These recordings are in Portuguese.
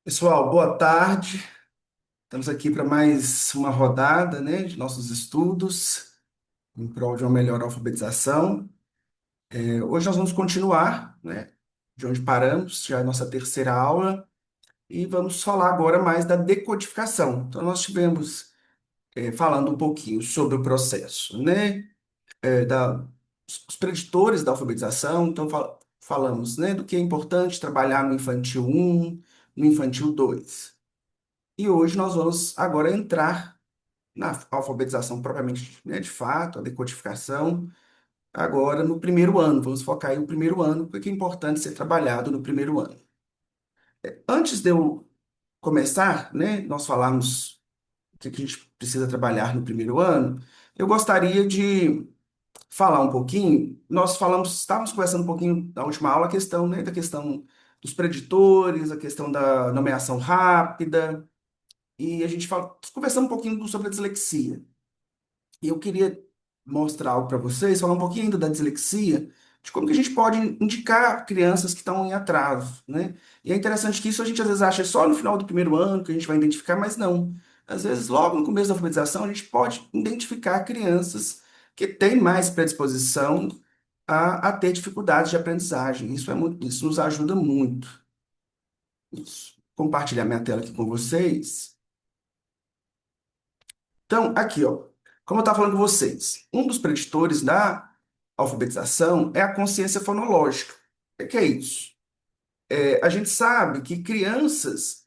Pessoal, boa tarde. Estamos aqui para mais uma rodada, né, de nossos estudos em prol de uma melhor alfabetização. Hoje nós vamos continuar, né, de onde paramos, já é a nossa terceira aula, e vamos falar agora mais da decodificação. Então, nós tivemos falando um pouquinho sobre o processo, né, os preditores da alfabetização. Então, falamos, né, do que é importante trabalhar no infantil um, no infantil 2. E hoje nós vamos agora entrar na alfabetização propriamente, né, de fato, a decodificação, agora no primeiro ano. Vamos focar aí no primeiro ano, porque é importante ser trabalhado no primeiro ano. Antes de eu começar, né, nós falarmos o que a gente precisa trabalhar no primeiro ano, eu gostaria de falar um pouquinho. Nós falamos, estávamos conversando um pouquinho na última aula, a questão, né, da questão dos preditores, a questão da nomeação rápida, e a gente conversamos um pouquinho sobre a dislexia. E eu queria mostrar algo para vocês, falar um pouquinho ainda da dislexia, de como que a gente pode indicar crianças que estão em atraso, né? E é interessante que isso a gente às vezes acha só no final do primeiro ano que a gente vai identificar, mas não. Às vezes, logo no começo da alfabetização, a gente pode identificar crianças que têm mais predisposição a ter dificuldades de aprendizagem. Isso nos ajuda muito. Isso. Compartilhar minha tela aqui com vocês. Então, aqui, ó, como eu estava falando com vocês, um dos preditores da alfabetização é a consciência fonológica. O que é isso? A gente sabe que crianças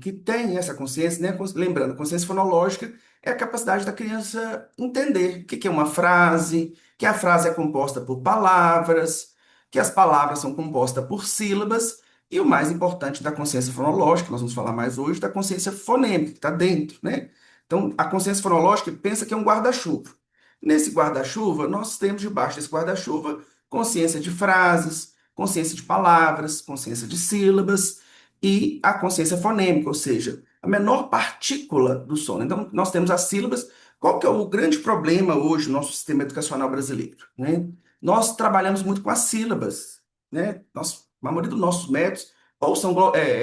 que têm essa consciência, né, lembrando, a consciência fonológica é a capacidade da criança entender o que que é uma frase, que a frase é composta por palavras, que as palavras são compostas por sílabas, e o mais importante da consciência fonológica, nós vamos falar mais hoje, da consciência fonêmica, que está dentro, né? Então, a consciência fonológica pensa que é um guarda-chuva. Nesse guarda-chuva, nós temos debaixo desse guarda-chuva consciência de frases, consciência de palavras, consciência de sílabas, e a consciência fonêmica, ou seja, a menor partícula do som. Então, nós temos as sílabas. Qual que é o grande problema hoje no nosso sistema educacional brasileiro, né? Nós trabalhamos muito com as sílabas, né? A maioria dos nossos métodos ou são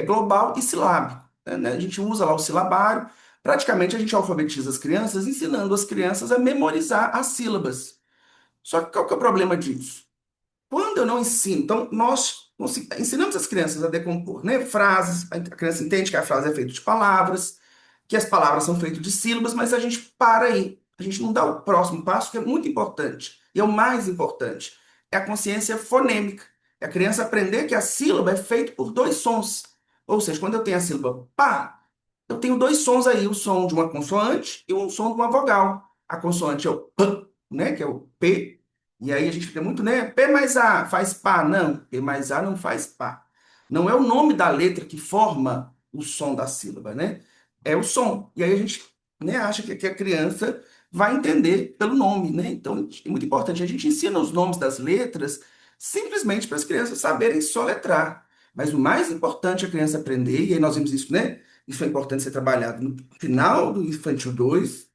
global e silábico, né? A gente usa lá o silabário. Praticamente, a gente alfabetiza as crianças, ensinando as crianças a memorizar as sílabas. Só que qual que é o problema disso? Quando eu não ensino, então nós ensinamos as crianças a decompor, né, frases, a criança entende que a frase é feita de palavras, que as palavras são feitas de sílabas, mas a gente para aí, a gente não dá o próximo passo, que é muito importante, e é o mais importante, é a consciência fonêmica. É a criança aprender que a sílaba é feita por dois sons. Ou seja, quando eu tenho a sílaba pá, eu tenho dois sons aí, o som de uma consoante e o som de uma vogal. A consoante é o p, né, que é o P, e aí a gente fica muito, né? P mais A faz pá. Não, P mais A não faz pá. Não é o nome da letra que forma o som da sílaba, né? É o som. E aí a gente, né, acha que a criança vai entender pelo nome, né? Então é muito importante. A gente ensina os nomes das letras simplesmente para as crianças saberem soletrar. Mas o mais importante é a criança aprender, e aí nós vimos isso, né? Isso é importante ser trabalhado no final do infantil 2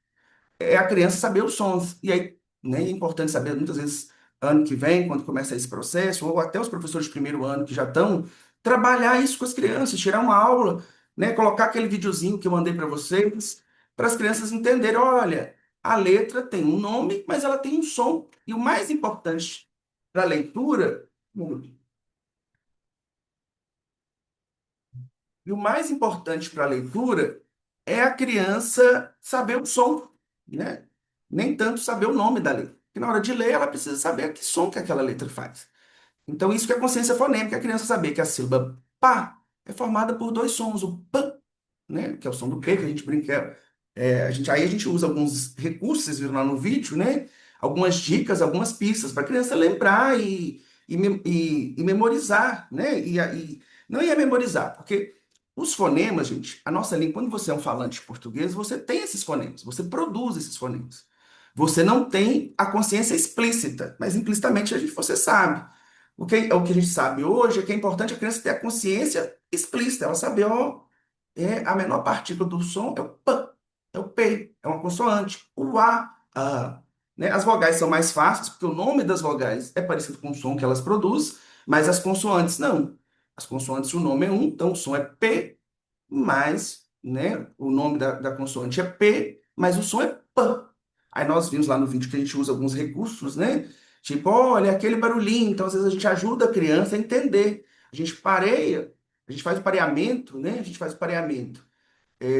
é a criança saber os sons. E aí, né, é importante saber, muitas vezes, ano que vem, quando começa esse processo, ou até os professores de primeiro ano que já estão, trabalhar isso com as crianças, tirar uma aula, né, colocar aquele videozinho que eu mandei para vocês, para as crianças entenderem, olha, a letra tem um nome, mas ela tem um som. E o mais importante para a leitura, e o mais importante para a leitura é a criança saber o som, né? Nem tanto saber o nome da letra. Porque na hora de ler, ela precisa saber que som que aquela letra faz. Então, isso que é a consciência fonêmica, a criança saber que a sílaba pá é formada por dois sons, o pã, né? Que é o som do P, que a gente brinca. Aí a gente usa alguns recursos, vocês viram lá no vídeo, né? Algumas dicas, algumas pistas para a criança lembrar e memorizar, né? Não ia memorizar, porque os fonemas, gente, a nossa língua, quando você é um falante português, você tem esses fonemas, você produz esses fonemas. Você não tem a consciência explícita, mas implicitamente você sabe. O que a gente sabe hoje é que é importante a criança ter a consciência explícita, ela saber, ó, a menor partícula do som é o P, é o P, é uma consoante. O A, né? As vogais são mais fáceis, porque o nome das vogais é parecido com o som que elas produzem, mas as consoantes não. As consoantes, o nome é um, então o som é P, mas, né, o nome da consoante é P, mas o som é P. Aí nós vimos lá no vídeo que a gente usa alguns recursos, né? Tipo, olha, aquele barulhinho. Então, às vezes, a gente ajuda a criança a entender. A gente pareia, a gente faz o pareamento, né? A gente faz o pareamento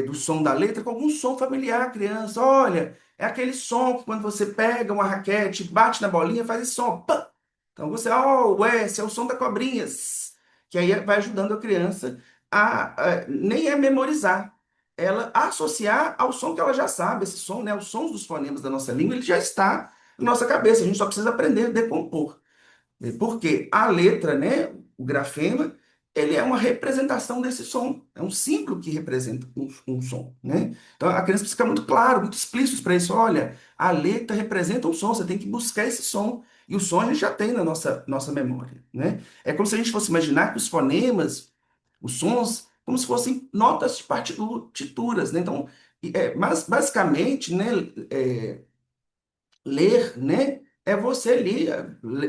do som da letra com algum som familiar à criança. Olha, é aquele som que quando você pega uma raquete, bate na bolinha, faz esse som. Pá! Então você, o S é o som da cobrinha. Que aí vai ajudando a criança nem é memorizar, ela associar ao som que ela já sabe. Esse som, né, os sons dos fonemas da nossa língua, ele já está na nossa cabeça. A gente só precisa aprender a decompor. Porque a letra, né, o grafema, ele é uma representação desse som. É um símbolo que representa um som, né? Então a criança precisa ficar muito claro, muito explícito para isso. Olha, a letra representa um som, você tem que buscar esse som. E o som a gente já tem na nossa memória, né? É como se a gente fosse imaginar que os fonemas, os sons, como se fossem notas de partituras, né? Então, mas basicamente, né, é, ler, né, é você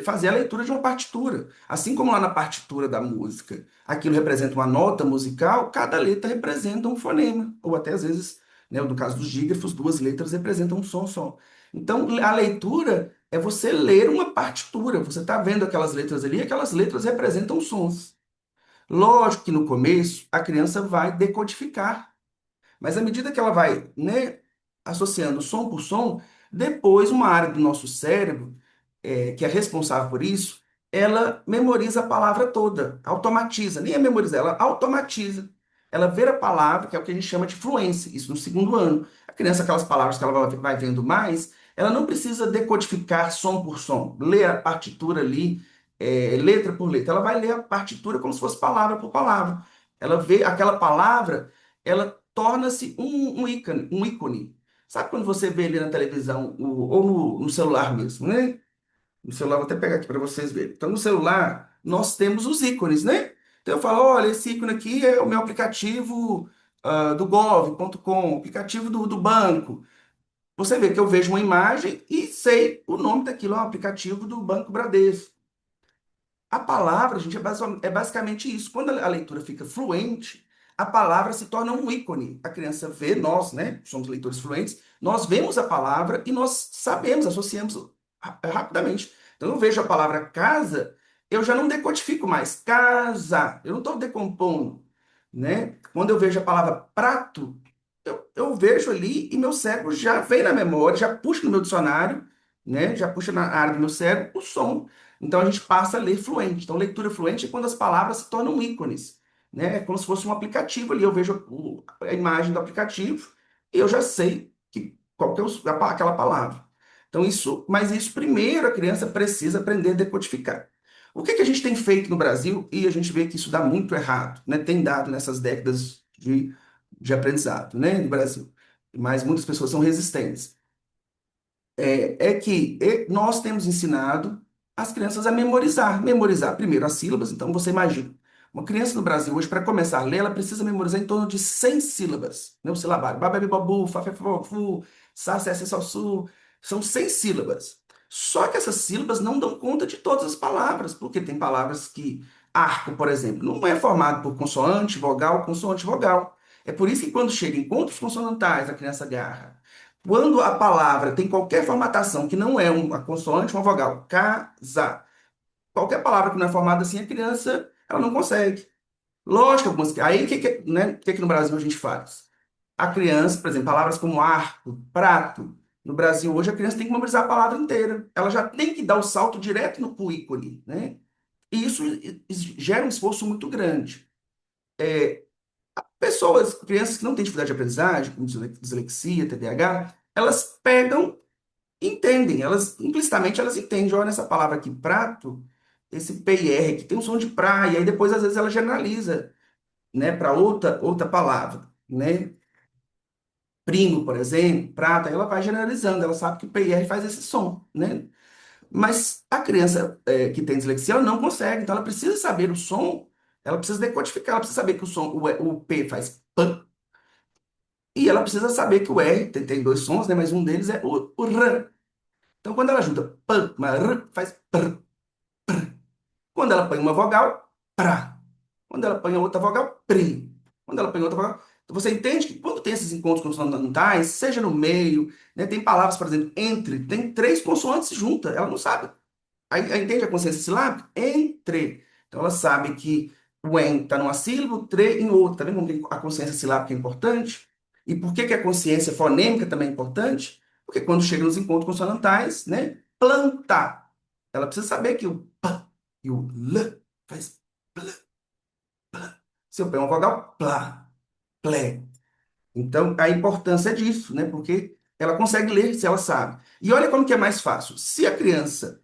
fazer a leitura de uma partitura. Assim como lá na partitura da música, aquilo representa uma nota musical, cada letra representa um fonema, ou até às vezes, né, no caso dos dígrafos, duas letras representam um som só. Então, a leitura é você ler uma partitura. Você está vendo aquelas letras ali, aquelas letras representam sons. Lógico que no começo a criança vai decodificar, mas à medida que ela vai, né, associando som por som, depois uma área do nosso cérebro, que é responsável por isso, ela memoriza a palavra toda, automatiza, nem é memorizar, ela automatiza. Ela vê a palavra, que é o que a gente chama de fluência, isso no segundo ano. A criança, aquelas palavras que ela vai vendo mais, ela não precisa decodificar som por som, ler a partitura ali, letra por letra. Ela vai ler a partitura como se fosse palavra por palavra. Ela vê aquela palavra, ela torna-se um ícone, um ícone. Sabe quando você vê ali na televisão, ou no celular mesmo, né? No celular, vou até pegar aqui para vocês verem. Então, no celular, nós temos os ícones, né? Então, eu falo, olha, esse ícone aqui é o meu aplicativo do gov.com, aplicativo do banco. Você vê que eu vejo uma imagem e sei o nome daquilo, é um aplicativo do Banco Bradesco. A palavra, gente, é basicamente isso. Quando a leitura fica fluente, a palavra se torna um ícone. A criança vê, nós, né, somos leitores fluentes, nós vemos a palavra e nós sabemos, associamos rapidamente. Então, eu vejo a palavra casa, eu já não decodifico mais. Casa, eu não estou decompondo, né? Quando eu vejo a palavra prato, eu vejo ali e meu cérebro já vem na memória, já puxa no meu dicionário, né? Já puxa na área do meu cérebro o som. Então a gente passa a ler fluente. Então, leitura fluente é quando as palavras se tornam ícones, né? É como se fosse um aplicativo ali. Eu vejo a imagem do aplicativo e eu já sei qual que é aquela palavra. Então, mas isso primeiro a criança precisa aprender a decodificar. O que que a gente tem feito no Brasil e a gente vê que isso dá muito errado, né? Tem dado nessas décadas de aprendizado, né, no Brasil. Mas muitas pessoas são resistentes. É que nós temos ensinado as crianças a memorizar primeiro as sílabas. Então você imagina, uma criança no Brasil hoje, para começar a ler, ela precisa memorizar em torno de 100 sílabas, né? O silabário, bababi, babu, fafefofu, sa, se, se, sol, su, são 100 sílabas. Só que essas sílabas não dão conta de todas as palavras, porque tem palavras que, arco, por exemplo, não é formado por consoante, vogal. É por isso que quando chega em encontros consonantais, a criança agarra. Quando a palavra tem qualquer formatação que não é uma consoante, uma vogal, casa, qualquer palavra que não é formada assim, a criança ela não consegue. Lógico, aí o que no Brasil a gente faz? A criança, por exemplo, palavras como arco, prato, no Brasil hoje a criança tem que memorizar a palavra inteira. Ela já tem que dar o salto direto no pro ícone, né? E isso gera um esforço muito grande. Pessoas, crianças que não têm dificuldade de aprendizagem, como dislexia, TDAH, elas pegam entendem, elas implicitamente elas entendem, olha essa palavra aqui, prato, esse P e R que tem um som de pra, e aí depois às vezes ela generaliza, né, para outra palavra, né? Primo, por exemplo, prata, ela vai generalizando, ela sabe que o P e R faz esse som, né? Mas a criança que tem dislexia, ela não consegue, então ela precisa saber o som, ela precisa decodificar, ela precisa saber que o P faz P, e ela precisa saber que o R tem dois sons, né? Mas um deles é o R. Então, quando ela junta P, R, faz Pr. Quando ela põe uma vogal, pra. Quando ela põe a outra vogal, PRE. Quando ela põe outra vogal. Então você entende que quando tem esses encontros consonantais, seja no meio, né, tem palavras, por exemplo, entre, tem três consoantes juntas, ela não sabe. Aí entende a consciência silábica? Entre. Então ela sabe que o en está numa sílaba, o tre em outra. Tá vendo como a consciência silábica é importante? E por que que a consciência fonêmica também é importante? Porque quando chega nos encontros consonantais, né? Plantar. Ela precisa saber que o p e o l faz pl. Se eu pego uma vogal, plá, plé. Então, a importância disso, né? Porque ela consegue ler se ela sabe. E olha como que é mais fácil. Se a criança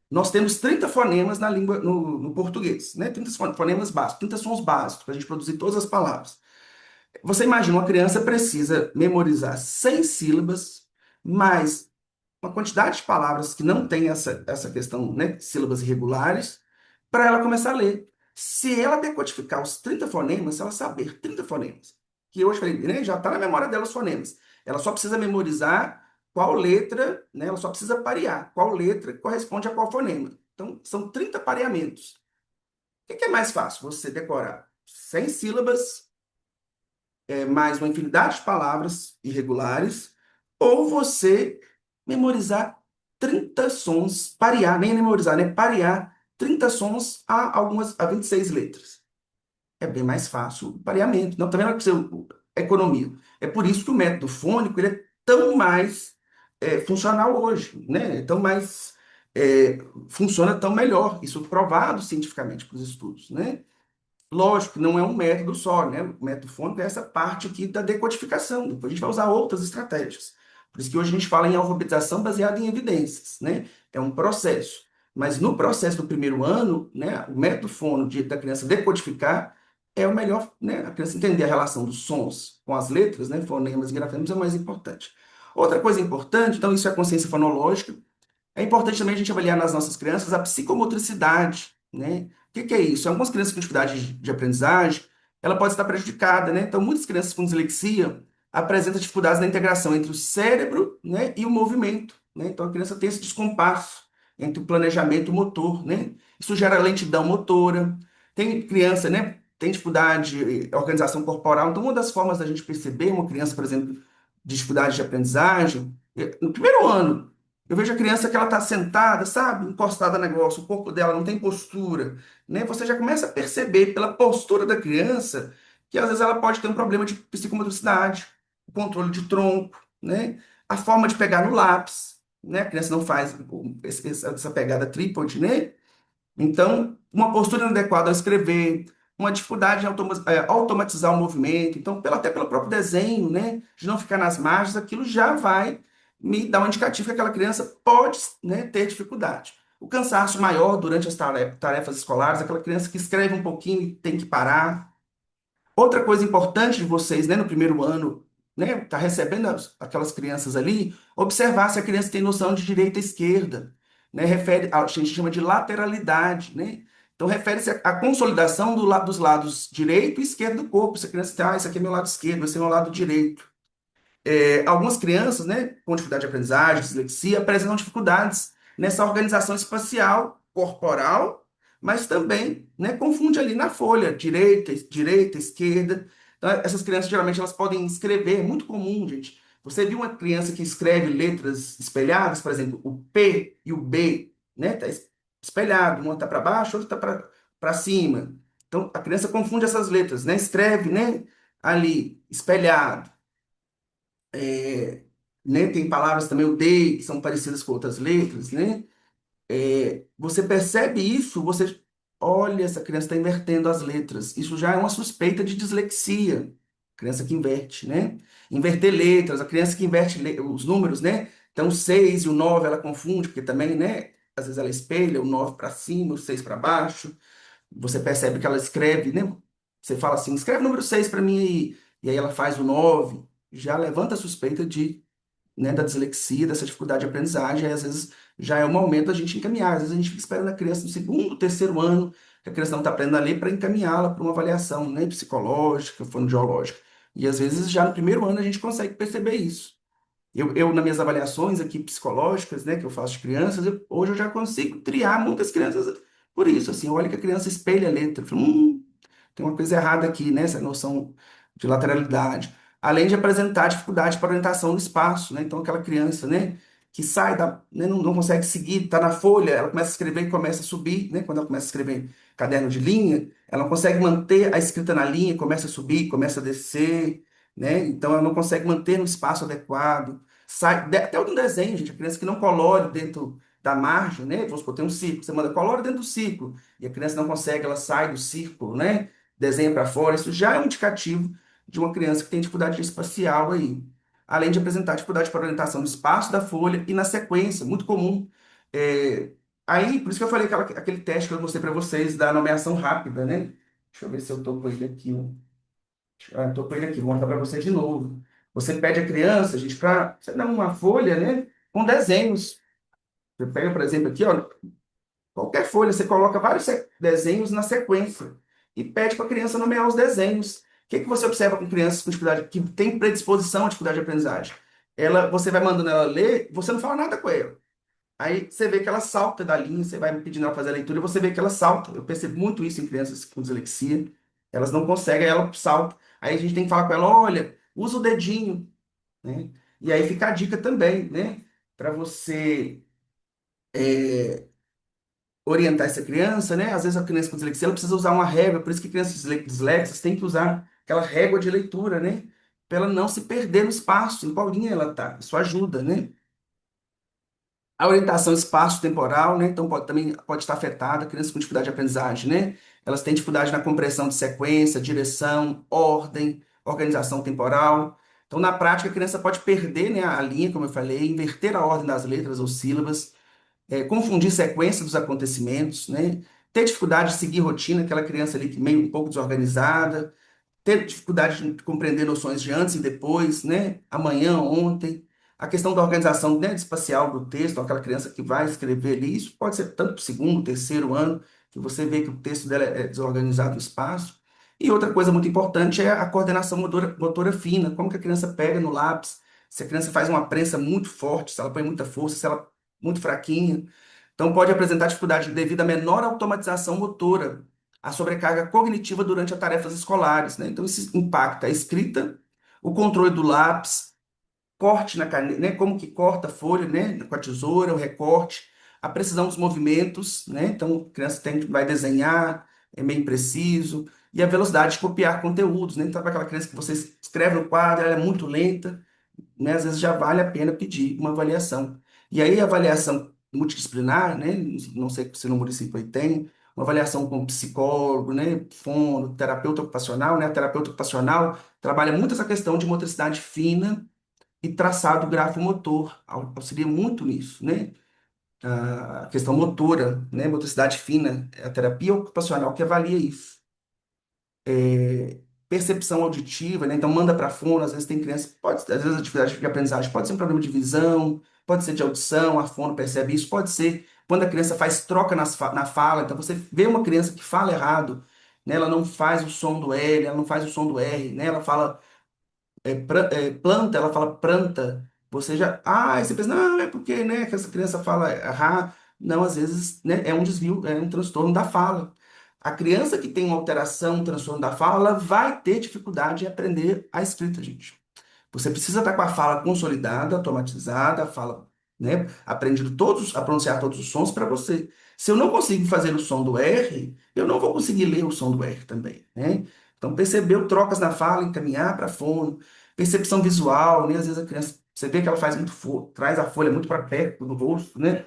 nós temos 30 fonemas na língua, no português, né? 30 fonemas básicos, 30 sons básicos para a gente produzir todas as palavras. Você imagina, uma criança precisa memorizar 100 sílabas, mais uma quantidade de palavras que não tem essa questão, né? Sílabas irregulares, para ela começar a ler. Se ela decodificar os 30 fonemas, se ela saber 30 fonemas, que hoje eu falei, né, já está na memória dela os fonemas, ela só precisa memorizar qual letra, né, ela só precisa parear qual letra corresponde a qual fonema. Então, são 30 pareamentos. O que que é mais fácil? Você decorar 100 sílabas, mais uma infinidade de palavras irregulares, ou você memorizar 30 sons, parear, nem memorizar, né? Parear 30 sons a 26 letras. É bem mais fácil o pareamento. Não, também não é economia. É por isso que o método fônico ele é tão mais funcional hoje, né? É tão mais funciona tão melhor. Isso provado cientificamente para os estudos, né? Lógico que não é um método só, né? O método fônico é essa parte aqui da decodificação. Depois a gente vai usar outras estratégias. Por isso que hoje a gente fala em alfabetização baseada em evidências, né? É um processo. Mas no processo do primeiro ano, né, o método fono da criança decodificar é o melhor, né? A criança entender a relação dos sons com as letras, né? Fonemas e grafemas é o mais importante. Outra coisa importante, então isso é a consciência fonológica, é importante também a gente avaliar nas nossas crianças a psicomotricidade, né? O que que é isso? Algumas crianças com dificuldade de aprendizagem, ela pode estar prejudicada, né? Então, muitas crianças com dislexia apresentam dificuldades na integração entre o cérebro, né, e o movimento, né? Então, a criança tem esse descompasso entre o planejamento e o motor, né? Isso gera lentidão motora. Tem criança, né, tem dificuldade de organização corporal. Então, uma das formas da gente perceber uma criança, por exemplo, de dificuldade de aprendizagem, no primeiro ano, eu vejo a criança que ela está sentada, sabe, encostada no negócio, o corpo dela não tem postura, né? Você já começa a perceber pela postura da criança que às vezes ela pode ter um problema de psicomotricidade, o controle de tronco, né? A forma de pegar no lápis, né? A criança não faz essa pegada trípode, né? Então, uma postura inadequada ao escrever, uma dificuldade em automatizar o movimento. Então, até pelo próprio desenho, né, de não ficar nas margens, aquilo já vai me dar um indicativo que aquela criança pode, né, ter dificuldade. O cansaço maior durante as tarefas escolares, aquela criança que escreve um pouquinho e tem que parar. Outra coisa importante de vocês, né, no primeiro ano, né, tá recebendo aquelas crianças ali, observar se a criança tem noção de direita e esquerda, né, a gente chama de lateralidade, né? Então refere-se à consolidação dos lados direito e esquerdo do corpo. Se a criança tem, isso aqui é meu lado esquerdo, esse é meu lado direito. Algumas crianças, né, com dificuldade de aprendizagem, dislexia, apresentam dificuldades nessa organização espacial, corporal, mas também, né, confunde ali na folha, direita, esquerda. Então, essas crianças, geralmente, elas podem escrever, é muito comum, gente. Você viu uma criança que escreve letras espelhadas, por exemplo, o P e o B, né, tá espelhado, uma está para baixo, outra está para cima. Então, a criança confunde essas letras, né, escreve, né, ali, espelhado. É, né, tem palavras também, o D, que são parecidas com outras letras, né? Você percebe isso, você olha, essa criança está invertendo as letras. Isso já é uma suspeita de dislexia. Criança que inverte, né? Inverter letras, a criança que inverte os números, né? Então, o 6 e o 9 ela confunde, porque também, né? Às vezes ela espelha o 9 para cima, o 6 para baixo. Você percebe que ela escreve, né? Você fala assim, escreve o número 6 para mim aí. E aí ela faz o 9, já levanta a suspeita de, né, da dislexia, dessa dificuldade de aprendizagem, aí às vezes já é um momento a gente encaminhar. Às vezes a gente fica esperando a criança no segundo, terceiro ano, que a criança não está aprendendo a ler, para encaminhá-la para uma avaliação, né, psicológica, fonoaudiológica. E às vezes já no primeiro ano a gente consegue perceber isso. Nas minhas avaliações aqui psicológicas, né, que eu faço de crianças, hoje eu já consigo triar muitas crianças por isso. Assim, olha que a criança espelha a letra. Eu falo, tem uma coisa errada aqui, né? Essa noção de lateralidade. Além de apresentar dificuldade para orientação no espaço, né? Então, aquela criança, né, que sai da, né, não consegue seguir, está na folha, ela começa a escrever e começa a subir, né? Quando ela começa a escrever caderno de linha, ela não consegue manter a escrita na linha, começa a subir, começa a descer, né? Então, ela não consegue manter no espaço adequado. Até o desenho, gente, a criança que não colore dentro da margem, né? Vamos supor, tem um círculo, você manda colore dentro do círculo, e a criança não consegue, ela sai do círculo, né? Desenha para fora, isso já é um indicativo de uma criança que tem dificuldade espacial aí. Além de apresentar dificuldade para orientação no espaço da folha e na sequência, muito comum. É, Aí, por isso que eu falei aquele teste que eu mostrei para vocês da nomeação rápida, né? Deixa eu ver se eu estou com ele aqui. Estou com ele aqui, vou mostrar para vocês de novo. Você pede à criança, gente, para você dar uma folha, né? Com desenhos. Você pega, por exemplo, aqui, ó, qualquer folha, você coloca vários desenhos na sequência e pede para a criança nomear os desenhos. O que que você observa com crianças com dificuldade, que tem predisposição à dificuldade de aprendizagem? Você vai mandando ela ler, você não fala nada com ela. Aí você vê que ela salta da linha, você vai pedindo ela fazer a leitura e você vê que ela salta. Eu percebo muito isso em crianças com dislexia. Elas não conseguem, aí ela salta. Aí a gente tem que falar com ela, olha, usa o dedinho, né? E aí fica a dica também, né? Para você orientar essa criança, né? Às vezes a criança com dislexia ela precisa usar uma régua, por isso que crianças dislexas têm que usar aquela régua de leitura, né? Para ela não se perder no espaço, em qual linha ela está. Isso ajuda, né? A orientação espaço-temporal, né? Então também pode estar afetada, crianças com dificuldade de aprendizagem, né? Elas têm dificuldade na compreensão de sequência, direção, ordem, organização temporal. Então, na prática, a criança pode perder, né, a linha, como eu falei, inverter a ordem das letras ou sílabas, confundir sequência dos acontecimentos, né? Ter dificuldade de seguir rotina, aquela criança ali que meio um pouco desorganizada, ter dificuldade de compreender noções de antes e depois, né? Amanhã, ontem. A questão da organização, né, espacial do texto, aquela criança que vai escrever ali, isso pode ser tanto para o segundo, terceiro ano, que você vê que o texto dela é desorganizado no espaço. E outra coisa muito importante é a coordenação motora fina, como que a criança pega no lápis, se a criança faz uma prensa muito forte, se ela põe muita força, se ela é muito fraquinha. Então pode apresentar dificuldade devido à menor automatização motora, a sobrecarga cognitiva durante as tarefas escolares, né? Então, isso impacta a escrita, o controle do lápis, corte na caneta, né? Como que corta a folha, né? Com a tesoura, o recorte, a precisão dos movimentos, né? Então, a criança vai desenhar, é meio impreciso, e a velocidade de copiar conteúdos, né? Então, para aquela criança que você escreve no quadro, ela é muito lenta, né? Às vezes já vale a pena pedir uma avaliação. E aí, a avaliação multidisciplinar, né? Não sei se no município aí tem, uma avaliação com psicólogo, né? Fono, terapeuta ocupacional, né? A terapeuta ocupacional trabalha muito essa questão de motricidade fina e traçado grafomotor, auxilia muito nisso, né? A questão motora, né? Motricidade fina, é a terapia ocupacional que avalia isso. Percepção auditiva, né? Então manda para fono, às vezes tem criança, às vezes a atividade de aprendizagem pode ser um problema de visão, pode ser de audição, a fono percebe isso, pode ser quando a criança faz troca na fala, então você vê uma criança que fala errado, né? Ela não faz o som do L, ela não faz o som do R, né? Ela fala planta, ela fala planta, você já, aí você pensa, não, é porque, né, que essa criança fala errar, não, às vezes, né, é um desvio, é um transtorno da fala. A criança que tem uma alteração, um transtorno da fala, ela vai ter dificuldade em aprender a escrita, gente. Você precisa estar com a fala consolidada, automatizada, a fala, né, aprendido a pronunciar todos os sons para você. Se eu não consigo fazer o som do R, eu não vou conseguir ler o som do R também, né? Então, percebeu trocas na fala, encaminhar para fono, percepção visual, né? Às vezes a criança, você vê que ela faz muito, traz a folha muito para perto do rosto, né?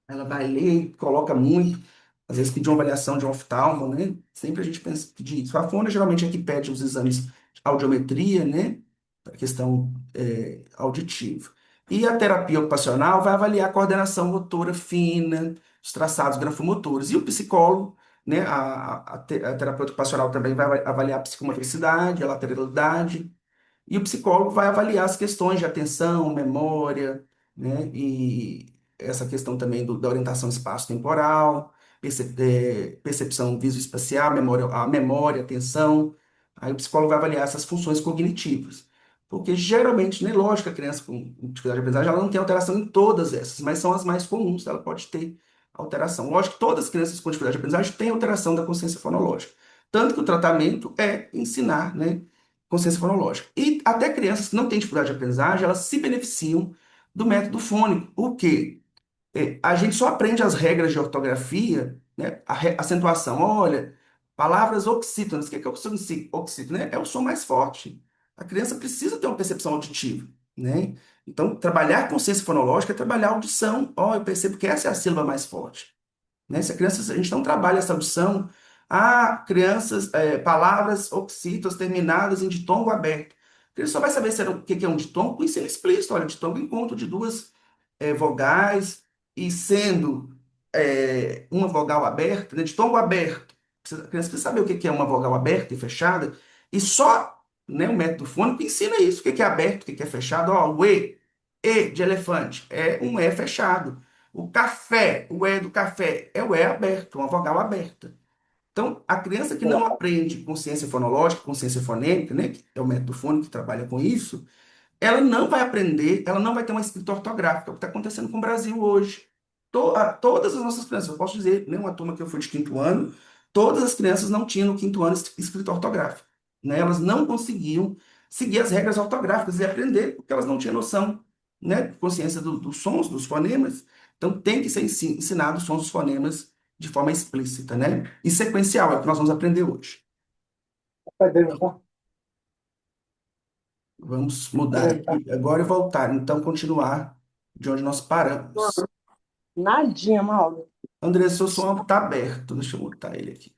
Ela vai ler, coloca muito, às vezes pedir uma avaliação de um oftalmo, né? Sempre a gente pensa pedir isso. A fono geralmente é que pede os exames de audiometria, né? A questão auditiva. E a terapia ocupacional vai avaliar a coordenação motora fina, os traçados grafomotores. E o psicólogo, né? A terapeuta ocupacional também vai avaliar a psicomotricidade, a lateralidade, e o psicólogo vai avaliar as questões de atenção, memória, né? E essa questão também da orientação espaço-temporal, percepção visoespacial, a memória, atenção. Aí o psicólogo vai avaliar essas funções cognitivas. Porque geralmente, né, lógico, a criança com dificuldade de aprendizagem, ela não tem alteração em todas essas, mas são as mais comuns, ela pode ter alteração. Lógico que todas as crianças com dificuldade de aprendizagem têm alteração da consciência fonológica. Tanto que o tratamento é ensinar, né, consciência fonológica. E até crianças que não têm dificuldade de aprendizagem, elas se beneficiam do método fônico. Por quê? A gente só aprende as regras de ortografia, né? Acentuação. Olha, palavras oxítonas. O que é oxítono, né? É o som mais forte. A criança precisa ter uma percepção auditiva, né? Então, trabalhar consciência fonológica é trabalhar a audição. Ó, eu percebo que essa é a sílaba mais forte, né? Se a criança, a gente não trabalha essa audição, crianças, palavras oxítonas terminadas em ditongo aberto. A criança só vai saber se o que que é um ditongo com ensino explícito. Olha, ditongo é encontro de duas vogais, e sendo uma vogal aberta, né, ditongo aberto, a criança precisa saber o que que é uma vogal aberta e fechada, e só, né, o método fônico ensina isso, o que que é aberto, o que que é fechado. Ó, o E de elefante, é um E fechado. O café, o E do café, é o E aberto, uma vogal aberta. Então, a criança que não aprende consciência fonológica, consciência fonêmica, né, que é o método fônico que trabalha com isso, ela não vai aprender, ela não vai ter uma escrita ortográfica, é o que está acontecendo com o Brasil hoje. Todas as nossas crianças, eu posso dizer, né, uma turma que eu fui de quinto ano, todas as crianças não tinham no quinto ano escrita ortográfica, né? Elas não conseguiam seguir as regras ortográficas e aprender, porque elas não tinham noção, né, consciência dos sons, dos fonemas. Então, tem que ser ensinado os sons dos fonemas de forma explícita, né? E sequencial, é o que nós vamos aprender hoje. Vamos mudar aqui agora e voltar. Então, continuar de onde nós paramos. Nadinha, Mauro. André, seu som está aberto. Deixa eu mutar ele aqui.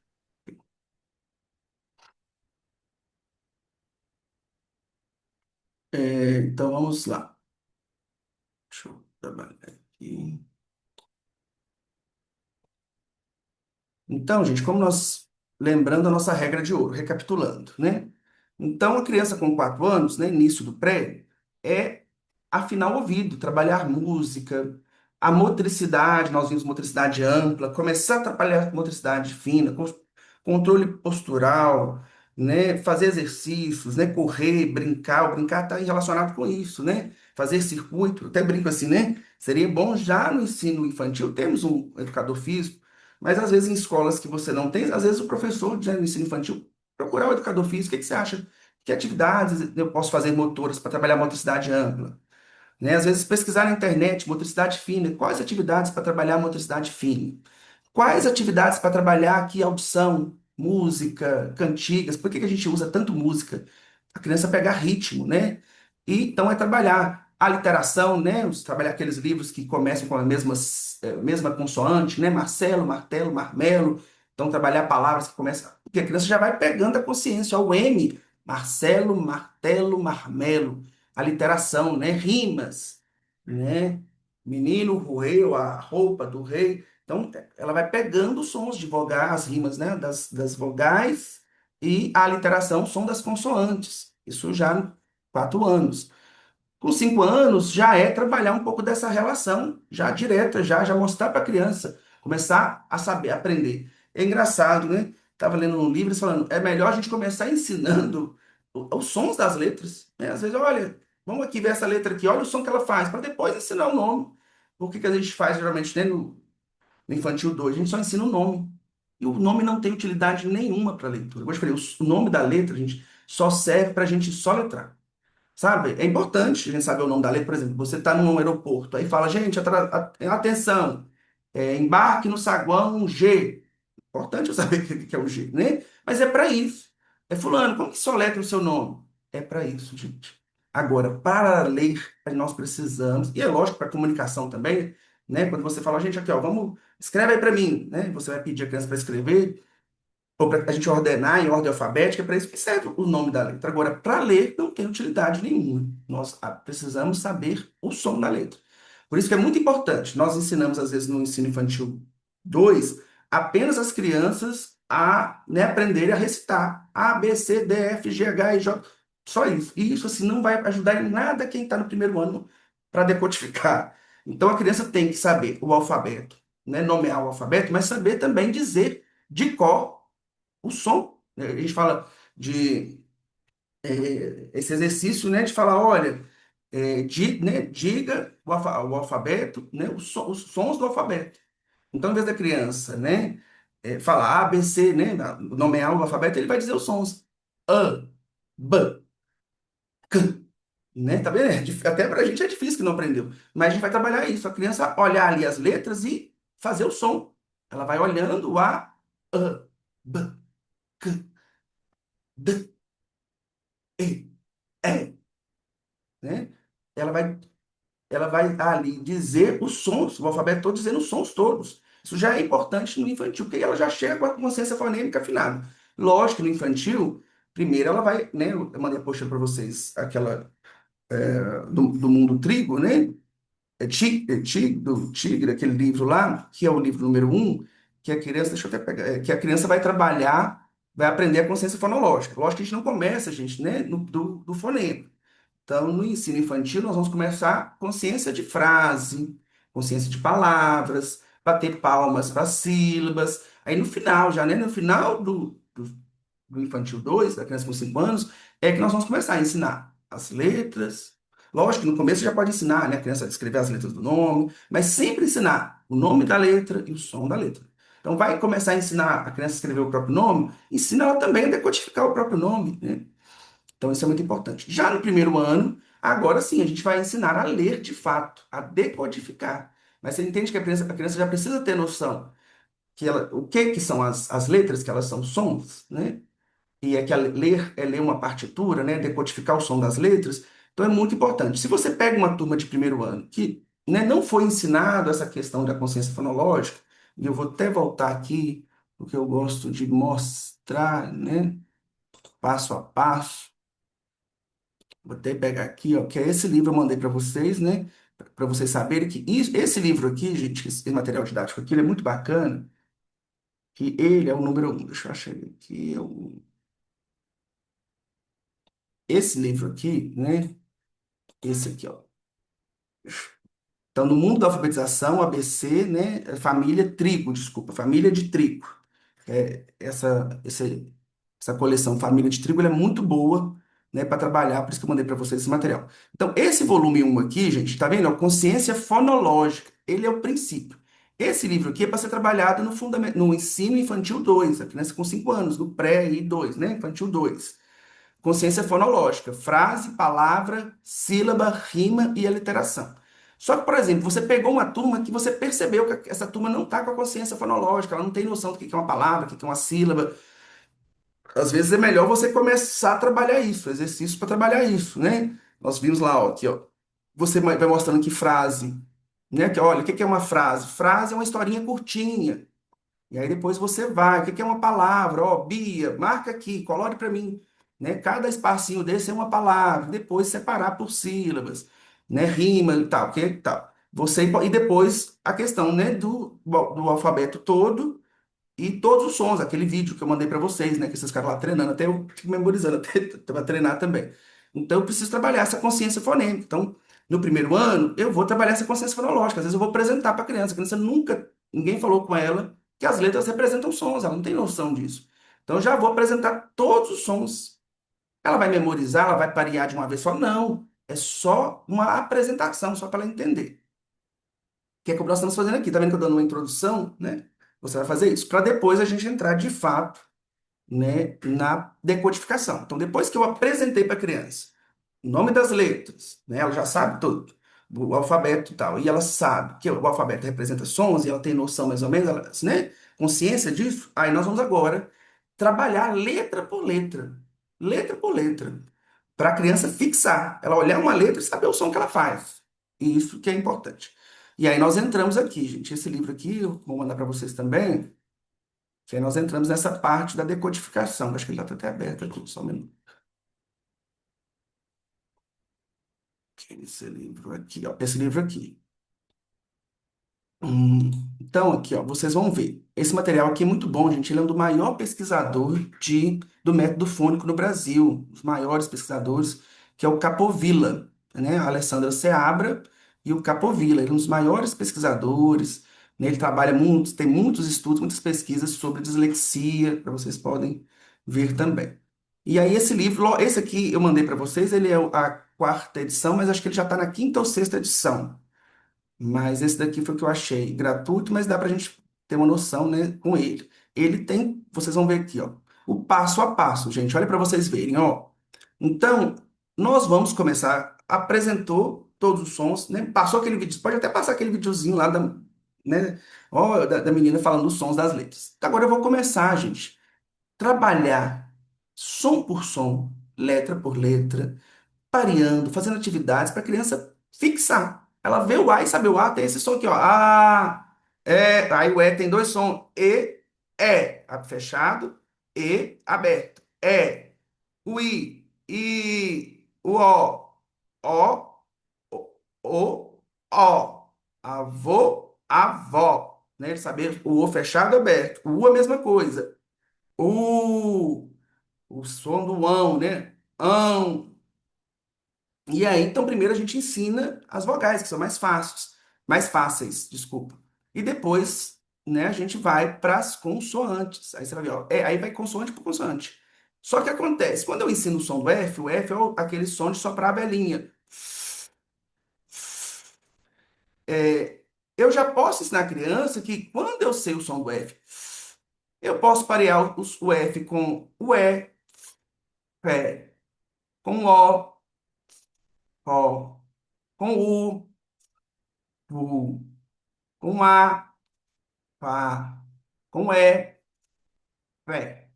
Então, vamos lá. Deixa eu trabalhar aqui. Então, gente, como nós, lembrando a nossa regra de ouro, recapitulando, né? Então, a criança com 4 anos, né, início do pré, é afinar o ouvido, trabalhar música, a motricidade, nós vimos motricidade ampla, começar a trabalhar motricidade fina, controle postural, né, fazer exercícios, né, correr, brincar, o brincar está relacionado com isso, né? Fazer circuito, até brinco assim, né? Seria bom já no ensino infantil termos um educador físico, mas às vezes em escolas que você não tem, às vezes o professor já no ensino infantil procurar o educador físico, o que que você acha? Que atividades eu posso fazer motoras para trabalhar motricidade ampla? Né? Às vezes pesquisar na internet, motricidade fina, quais atividades para trabalhar motricidade fina? Quais atividades para trabalhar aqui audição, música, cantigas? Por que que a gente usa tanto música? A criança pegar ritmo, né? E então é trabalhar a literação, né? Trabalhar aqueles livros que começam com a mesma consoante, né? Marcelo, martelo, marmelo. Então trabalhar palavras que começam, porque a criança já vai pegando a consciência, ó, o M, Marcelo, martelo, marmelo, a literação, né? Rimas, né? Menino roeu a roupa do rei. Então, ela vai pegando os sons de vogais, as rimas, né, das vogais e a literação, o som das consoantes. Isso já com 4 anos. Com 5 anos, já é trabalhar um pouco dessa relação, já direta, já mostrar para a criança, começar a saber, aprender. É engraçado, né? Estava lendo um livro falando, é melhor a gente começar ensinando os sons das letras, né? Às vezes, olha, vamos aqui ver essa letra aqui, olha o som que ela faz, para depois ensinar o nome. Por que que a gente faz geralmente, né, no infantil 2 a gente só ensina o nome. E o nome não tem utilidade nenhuma para leitura. Eu falei, o nome da letra, gente, só serve para a gente soletrar. Sabe? É importante a gente saber o nome da letra. Por exemplo, você está num aeroporto, aí fala, gente, atenção, embarque no saguão G. Importante eu saber o que é o G, né? Mas é para isso. É fulano, como que soletra o seu nome? É para isso, gente. Agora, para ler, nós precisamos, e é lógico para comunicação também, né? Quando você fala, gente, aqui, ó, vamos, escreve aí para mim, né? Você vai pedir a criança para escrever, ou para a gente ordenar em ordem alfabética, é para isso que serve o nome da letra. Agora, para ler, não tem utilidade nenhuma. Nós precisamos saber o som da letra. Por isso que é muito importante. Nós ensinamos, às vezes, no ensino infantil 2 apenas as crianças a, né, aprenderem a recitar A, B, C, D, F, G, H, I, J. Só isso. E isso, assim, não vai ajudar em nada quem está no primeiro ano para decodificar. Então, a criança tem que saber o alfabeto, né, nomear o alfabeto, mas saber também dizer de cor o som, né? A gente fala de esse exercício, né, de falar, olha, né, diga o alfabeto, né, os sons do alfabeto. Então, em vez da criança, né, falar A, B, C, né? Nomear o alfabeto, ele vai dizer os sons. A, B, C, né? Tá vendo? Até pra gente é difícil que não aprendeu. Mas a gente vai trabalhar isso. A criança olhar ali as letras e fazer o som. Ela vai olhando o A, B, C, D, E, E, né? Ela vai ela vai ali dizer os sons, o alfabeto todo dizendo os sons todos. Isso já é importante no infantil, porque ela já chega com a consciência fonêmica afinada. Lógico que no infantil, primeiro ela vai, né? Eu mandei a postura para vocês, aquela do mundo trigo, né? Do Tigre, aquele livro lá, que é o livro número um, que a criança, deixa eu até pegar, que a criança vai trabalhar, vai aprender a consciência fonológica. Lógico que a gente não começa, gente, né? Do fonema. Então, no ensino infantil, nós vamos começar consciência de frase, consciência de palavras, bater palmas para sílabas. Aí no final, já, né? No final do infantil 2 da criança com 5 anos, é que nós vamos começar a ensinar as letras. Lógico que no começo já pode ensinar, né? A criança a escrever as letras do nome, mas sempre ensinar o nome da letra e o som da letra. Então, vai começar a ensinar a criança a escrever o próprio nome, ensina ela também a decodificar o próprio nome, né? Então, isso é muito importante. Já no primeiro ano, agora sim, a gente vai ensinar a ler de fato, a decodificar. Mas você entende que a criança já precisa ter noção que o que, que são as letras, que elas são sons, né? E é que ler é ler uma partitura, né? Decodificar o som das letras. Então, é muito importante. Se você pega uma turma de primeiro ano que, né, não foi ensinado essa questão da consciência fonológica, e eu vou até voltar aqui, porque eu gosto de mostrar, né, passo a passo. Vou até pegar aqui, ó, que é esse livro que eu mandei para vocês, né? Para vocês saberem que esse livro aqui, gente, esse material didático aqui, ele é muito bacana, que ele é o número um. Deixa eu achar ele aqui. Esse livro aqui, né? Esse aqui, ó. Então, no mundo da alfabetização, ABC, né? Família trigo, desculpa, família de trigo. Essa coleção Família de Trigo ela é muito boa, né, para trabalhar, por isso que eu mandei para vocês esse material. Então, esse volume um aqui, gente, tá vendo? Ó, Consciência fonológica, ele é o princípio. Esse livro aqui é para ser trabalhado no ensino infantil 2 a criança com 5 anos, no pré e 2, né? Infantil 2. Consciência fonológica, frase, palavra, sílaba, rima e aliteração. Só que, por exemplo, você pegou uma turma que você percebeu que essa turma não está com a consciência fonológica, ela não tem noção do que é uma palavra, o que é uma sílaba. Às vezes é melhor você começar a trabalhar isso, exercício para trabalhar isso, né? Nós vimos lá, ó, aqui, ó. Você vai mostrando que frase, né? Que, olha, o que é uma frase? Frase é uma historinha curtinha. E aí depois você vai, o que é uma palavra? Ó, Bia, marca aqui, colore para mim, né? Cada espacinho desse é uma palavra. Depois separar por sílabas, né? Rima e tal, que tal. E depois a questão, né, do alfabeto todo e todos os sons, aquele vídeo que eu mandei para vocês, né? Que esses caras lá treinando, até eu fico memorizando, até para treinar também. Então, eu preciso trabalhar essa consciência fonêmica. Então, no primeiro ano, eu vou trabalhar essa consciência fonológica. Às vezes, eu vou apresentar para a criança. A criança nunca, ninguém falou com ela que as letras representam sons, ela não tem noção disso. Então, eu já vou apresentar todos os sons. Ela vai memorizar, ela vai parear de uma vez só? Não. É só uma apresentação, só para ela entender. Que é o que nós estamos fazendo aqui. Tá vendo que eu estou dando uma introdução, né? Você vai fazer isso, para depois a gente entrar de fato, né, na decodificação. Então, depois que eu apresentei para a criança o nome das letras, né, ela já sabe tudo, o alfabeto e tal, e ela sabe que o alfabeto representa sons, e ela tem noção mais ou menos, ela, né, consciência disso, aí nós vamos agora trabalhar letra por letra, para a criança fixar, ela olhar uma letra e saber o som que ela faz. E isso que é importante. E aí nós entramos aqui, gente. Esse livro aqui, eu vou mandar para vocês também. Que aí nós entramos nessa parte da decodificação. Acho que ele está até aberto aqui, só um minuto. Esse livro aqui, ó. Esse livro aqui. Hum, então, aqui, ó, vocês vão ver. Esse material aqui é muito bom, gente. Ele é um do maior pesquisador do método fônico no Brasil, os maiores pesquisadores, que é o Capovilla, né? A Alessandra Seabra e o Capovilla. Ele é um dos maiores pesquisadores, né? Ele trabalha muito, tem muitos estudos, muitas pesquisas sobre dislexia, para vocês podem ver também. E aí, esse livro, ó, esse aqui eu mandei para vocês, ele é a quarta edição, mas acho que ele já está na quinta ou sexta edição. Mas esse daqui foi o que eu achei gratuito, mas dá para a gente ter uma noção, né, com ele. ele tem, vocês vão ver aqui, ó, o passo a passo, gente. Olha para vocês verem, ó. Então, nós vamos começar. Apresentou todos os sons, né? Passou aquele vídeo, pode até passar aquele videozinho lá da, né? Ó, da menina falando os sons das letras. Agora eu vou começar, gente, trabalhar som por som, letra por letra, pareando, fazendo atividades para a criança fixar. Ela vê o A e sabe o A tem esse som aqui, ó. A, é, aí o E tem dois sons, E, é, fechado, E, aberto, é, o o, o, ó, avô, avó, né? Ele saber o O fechado, aberto, o U é a mesma coisa, o som do ão, né? Ão, e aí, então, primeiro a gente ensina as vogais, que são mais fáceis, desculpa. E depois, né, a gente vai para as consoantes. Aí você vai ver, ó, aí vai consoante por consoante. Só que acontece, quando eu ensino o F é aquele som de soprar a velinha. É, eu já posso ensinar a criança que quando eu sei o som do F, eu posso parear o F com o E, Pé, com Ó, com U, com A, Pá, com Fé,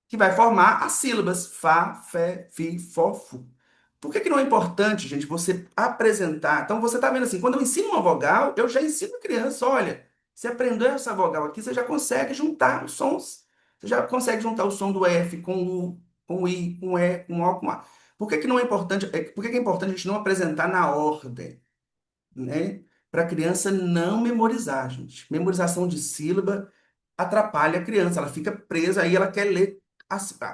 que vai formar as sílabas Fá, Fé, Fi, Fó, Fu. Por que que não é importante, gente, você apresentar? Então, você está vendo assim, quando eu ensino uma vogal, eu já ensino a criança, olha, você aprendeu essa vogal aqui, você já consegue juntar os sons. Você já consegue juntar o som do F com o U, com o I, com o E, com o O, com o A. Por que que não é importante? Por que que é importante a gente não apresentar na ordem? Né? Para a criança não memorizar, gente. Memorização de sílaba atrapalha a criança, ela fica presa, aí ela quer ler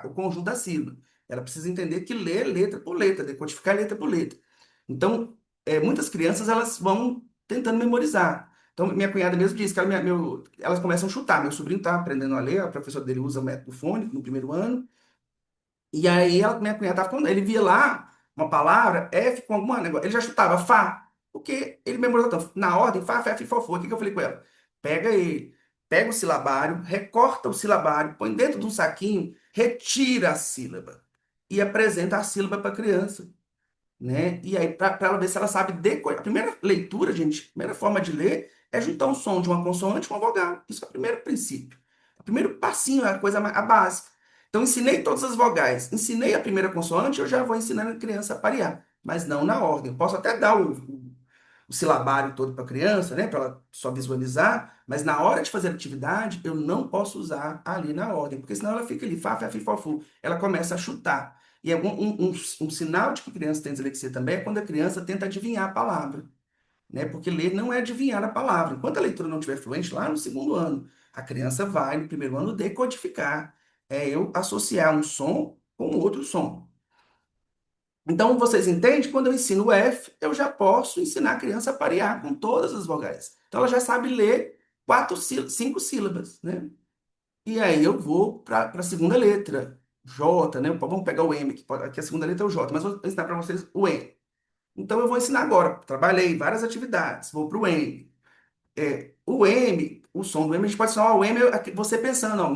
o conjunto da sílaba. Ela precisa entender que lê letra por letra, decodificar letra por letra. Então, muitas crianças elas vão tentando memorizar. Então, minha cunhada mesmo disse que elas começam a chutar. Meu sobrinho está aprendendo a ler, a professora dele usa o método fônico no primeiro ano, e aí minha cunhada estava falando, ele via lá uma palavra, F com alguma negócio, ele já chutava Fá, porque ele memorizou tanto. Na ordem, Fá, Fé, Fi, Fó, Fu. O que que eu falei com ela? Pega ele, pega o silabário, recorta o silabário, põe dentro de um saquinho, retira a sílaba e apresenta a sílaba para a criança, né? E aí, para ela ver se ela sabe decorar. A primeira leitura, gente, a primeira forma de ler é juntar um som de uma consoante com uma vogal. Isso é o primeiro princípio. O primeiro passinho é a coisa a básica. Então, ensinei todas as vogais, ensinei a primeira consoante, eu já vou ensinando a criança a parear, mas não na ordem. Eu posso até dar o silabário todo para a criança, né, para ela só visualizar, mas na hora de fazer a atividade, eu não posso usar ali na ordem, porque senão ela fica ali, fá, fé, fi, fó, fu. Ela começa a chutar. E é um sinal de que criança tem dislexia também é quando a criança tenta adivinhar a palavra, né? Porque ler não é adivinhar a palavra. Enquanto a leitura não estiver fluente, lá no segundo ano, a criança vai, no primeiro ano, decodificar. É eu associar um som com outro som. Então, vocês entendem? Que quando eu ensino o F, eu já posso ensinar a criança a parear com todas as vogais. Então, ela já sabe ler cinco sílabas, né? E aí eu vou para a segunda letra, J, né? Vamos pegar o M, que a segunda letra é o J, mas vou ensinar para vocês o M. Então eu vou ensinar agora. Trabalhei várias atividades, vou para o M. O M, o som do M, a gente pode falar, ó, o M, você pensando, ó,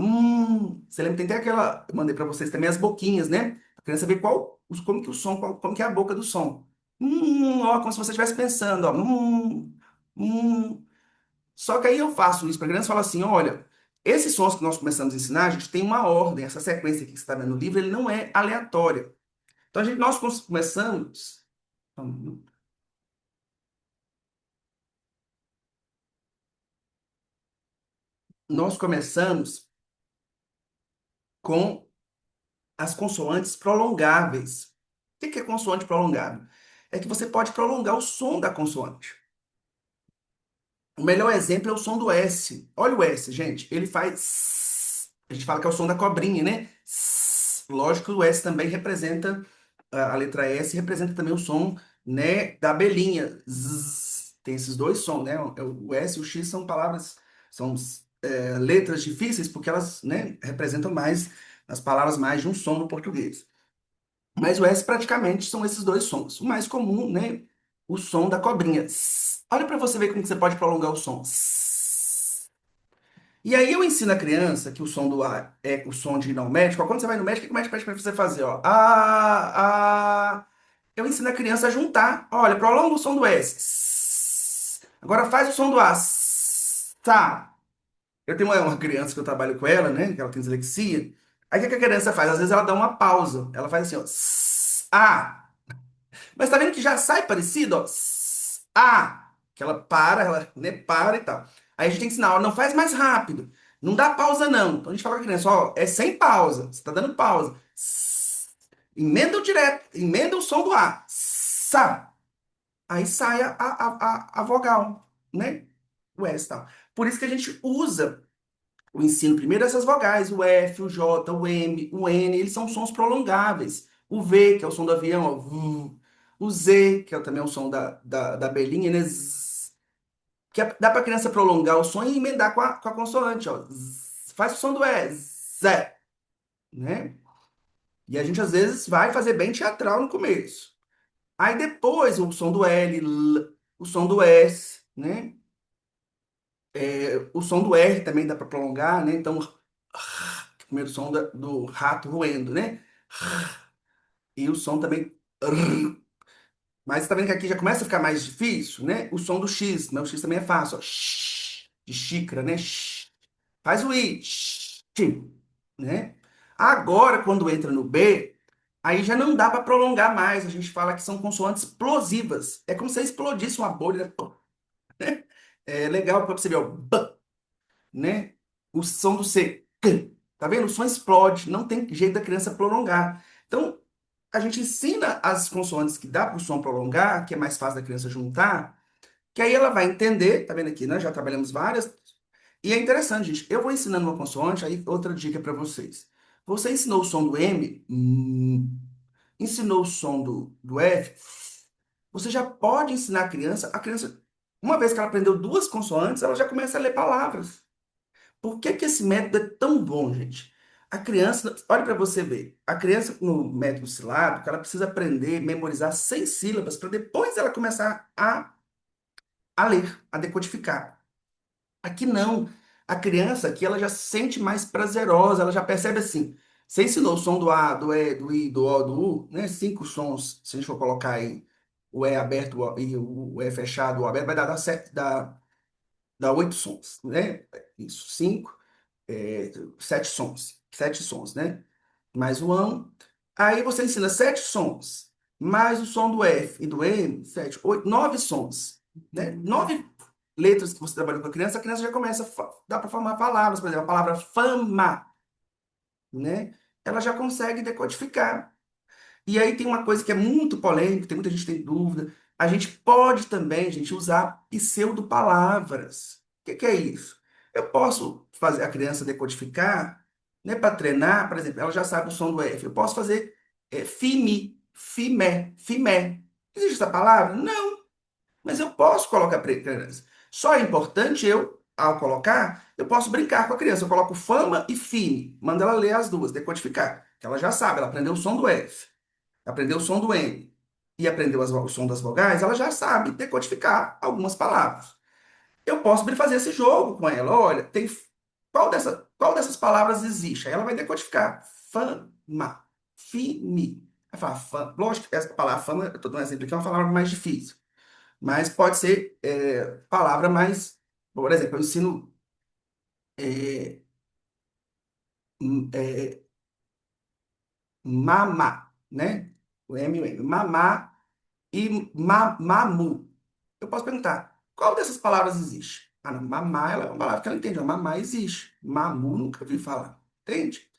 você lembra, tem até aquela, eu mandei para vocês também as boquinhas, né? A criança ver como que o som, como que é a boca do som. Ó, como se você estivesse pensando, ó, hum. Só que aí eu faço isso para a criança e falo assim: olha, esses sons que nós começamos a ensinar, a gente tem uma ordem, essa sequência aqui que você está vendo no livro, ele não é aleatória. Então nós começamos, nós começamos com as consoantes prolongáveis. O que é consoante prolongável? É que você pode prolongar o som da consoante. O melhor exemplo é o som do S. Olha o S, gente. Ele faz. A gente fala que é o som da cobrinha, né? Lógico que o S também representa. A letra S representa também o som, né, da abelhinha. Tem esses dois sons, né? O S e o X são palavras, são letras difíceis porque elas, né, representam mais as palavras mais de um som no português. Mas o S praticamente são esses dois sons. O mais comum, né? O som da cobrinha. Olha para você ver como que você pode prolongar o som. E aí eu ensino a criança que o som do A é o som de ir ao médico. Ó, quando você vai no médico, o que o médico pede para você fazer? Ó, Eu ensino a criança a juntar. Olha, prolonga o som do S. Agora faz o som do A. Tá. Eu tenho uma criança que eu trabalho com ela, né? Que ela tem dislexia. Aí o que que a criança faz? Às vezes ela dá uma pausa. Ela faz assim, ó. Mas tá vendo que já sai parecido, ó. Que ela para, ela, né, para e tal. Aí a gente tem que ensinar, ó, não faz mais rápido. Não dá pausa, não. Então a gente fala com a criança, ó, é sem pausa. Você tá dando pausa. Emenda o direto, emenda o som do A. Aí sai a vogal, né? O S e tal. Por isso que a gente usa o ensino primeiro dessas vogais, o F, o J, o M, o N, eles são sons prolongáveis. O V, que é o som do avião, ó, vu. O Z, que é também o som da abelhinha, né? Zzz. Dá para a criança prolongar o som e emendar com a consoante, ó. Zzz. Faz o som do E, Zé, né? E a gente às vezes vai fazer bem teatral no começo. Aí depois o som do L, o som do S, né? O som do R também dá para prolongar, né? Então, primeiro som do rato roendo, né? E o som também. Mas você tá vendo que aqui já começa a ficar mais difícil, né? O som do X, mas o X também é fácil, ó. De xícara, né? Faz o I, né? Agora, quando entra no B, aí já não dá para prolongar mais. A gente fala que são consoantes explosivas. É como se você explodisse uma bolha, né? É legal para você ver, ó. Né? O som do C, tá vendo? O som explode, não tem jeito da criança prolongar. Então, a gente ensina as consoantes que dá para o som prolongar, que é mais fácil da criança juntar, que aí ela vai entender, tá vendo aqui, né? Já trabalhamos várias. E é interessante, gente. Eu vou ensinando uma consoante, aí outra dica para vocês. Você ensinou o som do M, ensinou o som do F, você já pode ensinar a criança, uma vez que ela aprendeu duas consoantes, ela já começa a ler palavras. Por que que esse método é tão bom, gente? A criança, olha para você ver, a criança no método silábico, ela precisa aprender, memorizar 6 sílabas para depois ela começar a ler, a decodificar. Aqui não. A criança aqui, ela já se sente mais prazerosa, ela já percebe assim. Você ensinou o som do A, do E, do I, do O, do U, né? 5 sons, se a gente for colocar aí o E aberto e o E fechado, o aberto, vai dar 8 sons, né? Isso, 5. 7 sons, 7 sons, né? Mais o ão. Aí você ensina 7 sons, mais o som do F e do M, 7, 8, 9 sons, né? 9 letras que você trabalhou com a criança já começa dá para formar palavras, por exemplo, a palavra fama, né? Ela já consegue decodificar. E aí tem uma coisa que é muito polêmica, tem muita gente que tem dúvida. A gente pode também, gente, usar pseudopalavras. O que que é isso? Eu posso fazer a criança decodificar, né, para treinar, por exemplo, ela já sabe o som do F. Eu posso fazer fimi, fimé, fimé. Existe essa palavra? Não, mas eu posso colocar para a criança. Só é importante eu, ao colocar, eu posso brincar com a criança. Eu coloco fama e fime, mando ela ler as duas, decodificar. Que ela já sabe, ela aprendeu o som do F, aprendeu o som do N e aprendeu o som das vogais, ela já sabe decodificar algumas palavras. Eu posso fazer esse jogo com ela. Olha, qual dessas palavras existe? Aí ela vai decodificar. Fama, fime. Vai falar, lógico que essa palavra fama, eu estou dando um exemplo aqui, é uma palavra mais difícil. Mas pode ser palavra mais. Por exemplo, eu ensino é, é, mamá, né? O M e o M. Mamá e mamu. Eu posso perguntar, qual dessas palavras existe? Ah, não, mamá, ela é uma palavra que ela entende. Ó, mamá existe. Mamu, nunca vi falar. Entende?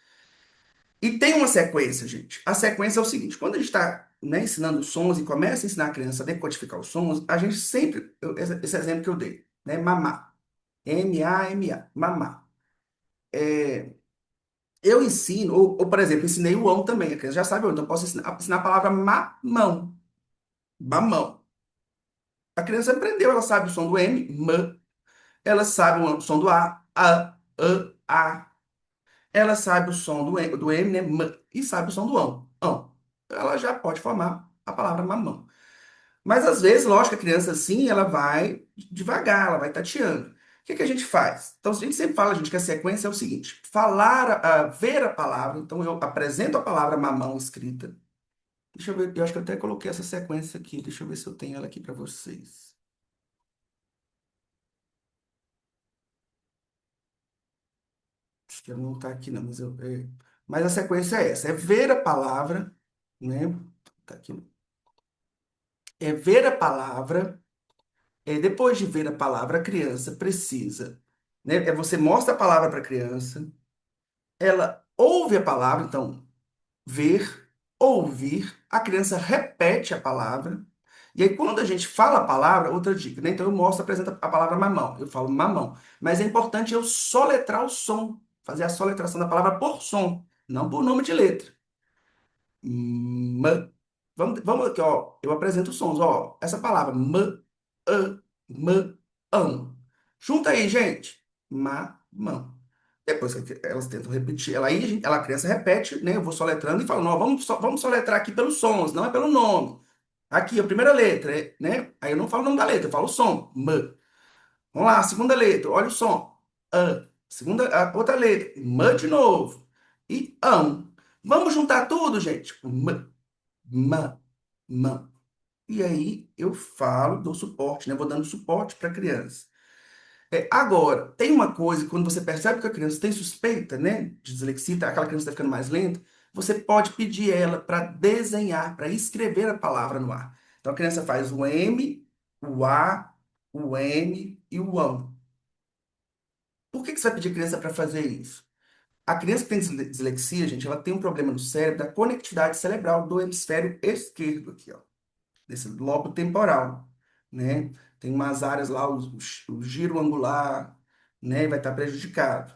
E tem uma sequência, gente. A sequência é o seguinte: quando a gente está, né, ensinando sons e começa a ensinar a criança a decodificar os sons, a gente sempre, esse exemplo que eu dei, né? Mamá. M-A-M-A. Mamá. Eu ensino, ou, por exemplo, ensinei o ão também. A criança já sabe o ão, então eu posso ensinar a palavra mamão. Mamão. A criança aprendeu, ela sabe o som do M, M. Ela sabe o som do A. Ela sabe o som do M, né? M, e sabe o som do ão. Ão. Ela já pode formar a palavra mamão. Mas às vezes, lógico, a criança assim, ela vai devagar, ela vai tateando. que a gente faz? Então, a gente sempre fala, gente, que a sequência é o seguinte: falar, ver a palavra. Então, eu apresento a palavra mamão escrita. Deixa eu ver, eu acho que eu até coloquei essa sequência aqui. Deixa eu ver se eu tenho ela aqui para vocês. Acho que ela não está aqui, não, mas, mas a sequência é essa: é ver a palavra, né? Tá aqui. É ver a palavra. Depois de ver a palavra, a criança precisa, né? Você mostra a palavra para a criança, ela ouve a palavra, então, ver, ouvir, a criança repete a palavra, e aí quando a gente fala a palavra, outra dica, né? Então eu mostro, apresento a palavra mamão, eu falo mamão, mas é importante eu soletrar o som, fazer a soletração da palavra por som, não por nome de letra. Ma. Vamos aqui, ó. Eu apresento os sons, ó. Essa palavra, ão. Junta aí, gente. Mão. Depois que elas tentam repetir, ela aí, a criança repete, né? Eu vou soletrando e falo, não, vamos soletrar aqui pelos sons, não é pelo nome. Aqui, a primeira letra, né? Aí eu não falo o nome da letra, eu falo o som. Vamos lá, a segunda letra, olha o som. Segunda, a outra letra, de novo. E ão. Vamos juntar tudo, gente. Ma, ma. E aí eu falo, dou suporte, né? Vou dando suporte para a criança. Agora, tem uma coisa, quando você percebe que a criança tem suspeita, né, de dislexia, aquela criança está ficando mais lenta, você pode pedir ela para desenhar, para escrever a palavra no ar. Então a criança faz o M, o A, o N e o ão. Por que que você vai pedir a criança para fazer isso? A criança que tem dislexia, gente, ela tem um problema no cérebro da conectividade cerebral do hemisfério esquerdo aqui, ó, desse lobo temporal, né? Tem umas áreas lá, o giro angular, né, vai estar prejudicado.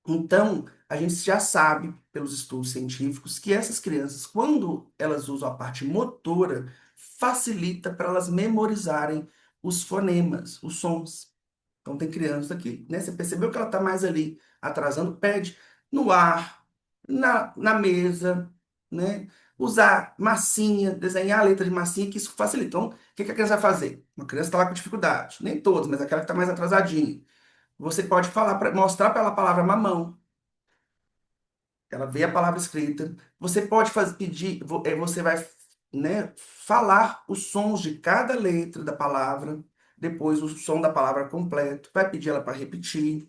Então, a gente já sabe, pelos estudos científicos, que essas crianças, quando elas usam a parte motora, facilita para elas memorizarem os fonemas, os sons. Então, tem criança que, né, você percebeu que ela está mais ali atrasando, pede no ar, na mesa, né? Usar massinha, desenhar a letra de massinha, que isso facilita. Então, o que que a criança vai fazer? Uma criança está lá com dificuldade, nem todos, mas aquela que está mais atrasadinha. Você pode falar, mostrar para ela a palavra mamão. Ela vê a palavra escrita. Você pode pedir, você vai, né, falar os sons de cada letra da palavra, depois o som da palavra completo. Vai pedir ela para repetir.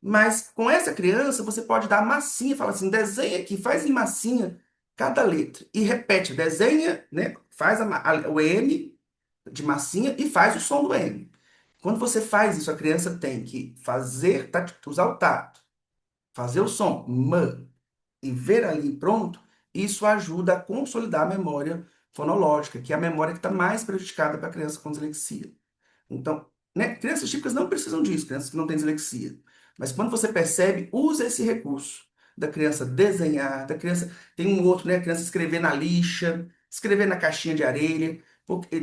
Mas com essa criança, você pode dar massinha, fala assim, desenha aqui, faz em massinha cada letra e repete, desenha, né? Faz o M de massinha e faz o som do M. Quando você faz isso, a criança tem que fazer, usar o tato, fazer o som M e ver ali pronto, isso ajuda a consolidar a memória fonológica, que é a memória que está mais prejudicada para a criança com dislexia. Então, né, crianças típicas não precisam disso, crianças que não têm dislexia. Mas quando você percebe, usa esse recurso da criança desenhar, da criança. Tem um outro, né? A criança escrever na lixa, escrever na caixinha de areia.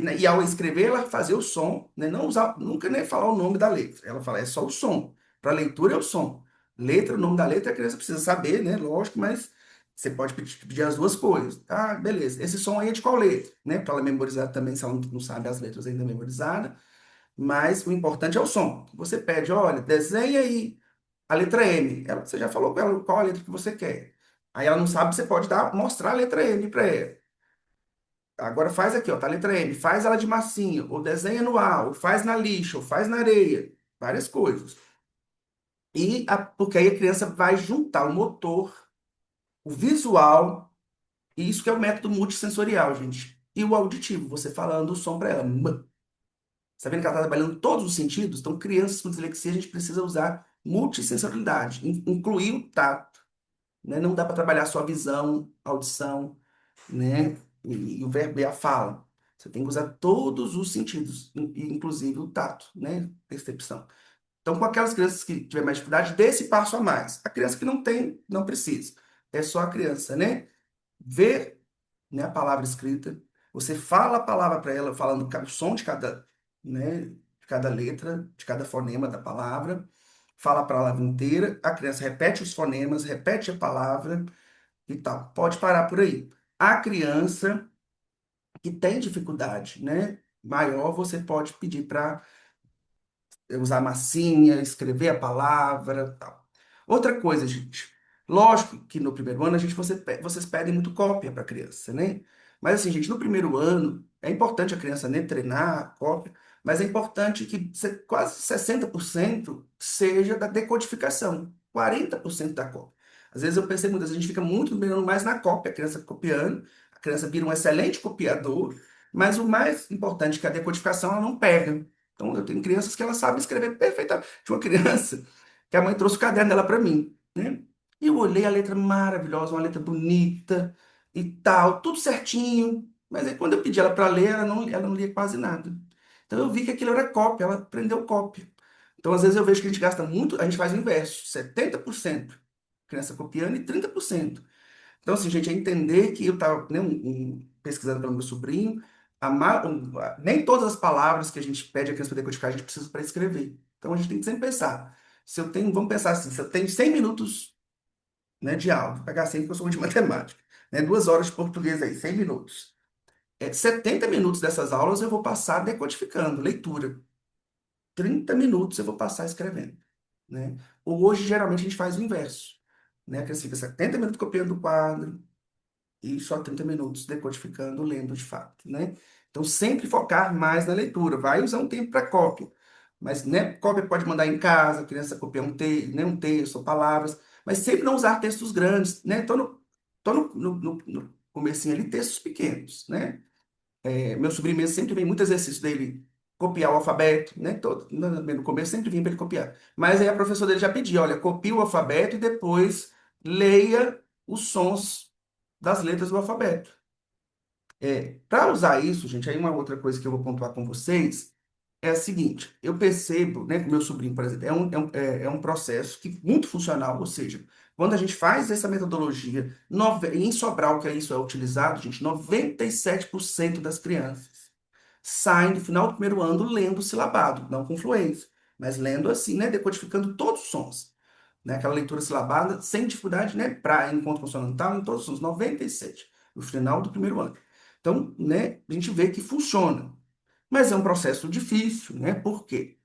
Né, e ao escrever, ela fazer o som, né? Não usar, nunca nem falar o nome da letra. Ela fala, é só o som. Para leitura é o som. Letra, o nome da letra, a criança precisa saber, né? Lógico, mas você pode pedir as duas coisas. Ah, beleza. Esse som aí é de qual letra? Né? Para ela memorizar também, se ela não sabe as letras ainda memorizadas. Mas o importante é o som. Você pede, olha, desenha aí a letra M. Você já falou com ela qual a letra que você quer. Aí ela não sabe, você pode mostrar a letra M para ela. Agora faz aqui, ó, tá a letra M. Faz ela de massinha, ou desenha no ar, ou faz na lixa, ou faz na areia. Várias coisas. Porque aí a criança vai juntar o motor, o visual, e isso que é o método multissensorial, gente. E o auditivo, você falando o som para ela. Você tá vendo que ela está trabalhando todos os sentidos? Então, crianças com dislexia, a gente precisa usar multissensorialidade, incluir o tato, né? Não dá para trabalhar só a visão, a audição, né? E o verbo e a fala. Você tem que usar todos os sentidos, inclusive o tato, né? Percepção. Então, com aquelas crianças que tiver mais dificuldade, dê esse passo a mais. A criança que não tem, não precisa. É só a criança, né? Ver, né, a palavra escrita, você fala a palavra para ela, falando o som de cada, né, de cada letra, de cada fonema da palavra, fala a palavra inteira, a criança repete os fonemas, repete a palavra e tal. Pode parar por aí. A criança que tem dificuldade, né, maior, você pode pedir para usar massinha, escrever a palavra, tal. Outra coisa, gente. Lógico que no primeiro ano vocês pedem muito cópia para a criança, né? Mas assim, gente, no primeiro ano é importante a criança, né, treinar a cópia, mas é importante que quase 60% seja da decodificação, 40% da cópia. Às vezes eu percebo, muitas vezes a gente fica muito no primeiro ano mais na cópia, a criança copiando, a criança vira um excelente copiador, mas o mais importante que é a decodificação ela não pega. Então, eu tenho crianças que elas sabem escrever perfeitamente. Tinha uma criança que a mãe trouxe o caderno dela para mim, né? E eu olhei a letra maravilhosa, uma letra bonita e tal, tudo certinho. Mas aí, quando eu pedi ela para ler, ela não lia quase nada. Então, eu vi que aquilo era cópia, ela aprendeu cópia. Então, às vezes, eu vejo que a gente gasta muito, a gente faz o inverso: 70% criança copiando e 30%. Então, assim, gente, é entender que eu estava, né, pesquisando pelo meu sobrinho, nem todas as palavras que a gente pede a criança para decodificar, a gente precisa para escrever. Então, a gente tem que sempre pensar. Se eu tenho, vamos pensar assim, se eu tenho 100 minutos, né, de aula, vou pegar 100 porque eu sou ruim de matemática, né, 2 horas de português aí, 100 minutos. 70 minutos dessas aulas eu vou passar decodificando, leitura. 30 minutos eu vou passar escrevendo, né? Hoje, geralmente, a gente faz o inverso, né? A criança fica 70 minutos copiando o quadro, e só 30 minutos decodificando, lendo de fato, né? Então, sempre focar mais na leitura. Vai usar um tempo para cópia, mas, né, cópia pode mandar em casa, a criança copiar né, um texto ou palavras, mas sempre não usar textos grandes, né? Tô no comecinho ali, textos pequenos, né? Meu sobrinho mesmo sempre vem muito exercício dele copiar o alfabeto, né? No começo sempre vinha para ele copiar. Mas aí a professora dele já pedia, olha, copie o alfabeto e depois leia os sons das letras do alfabeto. Para usar isso, gente, aí uma outra coisa que eu vou pontuar com vocês é a seguinte: eu percebo, né, que meu sobrinho, por exemplo, é um processo que muito funcional, ou seja, quando a gente faz essa metodologia, em Sobral, que é isso é utilizado, gente, 97% das crianças saem do final do primeiro ano lendo silabado, não com fluência, mas lendo assim, né, decodificando todos os sons, né, aquela leitura silabada, sem dificuldade, né, para encontro consonantal, em todos os sons, 97 no final do primeiro ano. Então, né, a gente vê que funciona. Mas é um processo difícil, né? Por quê?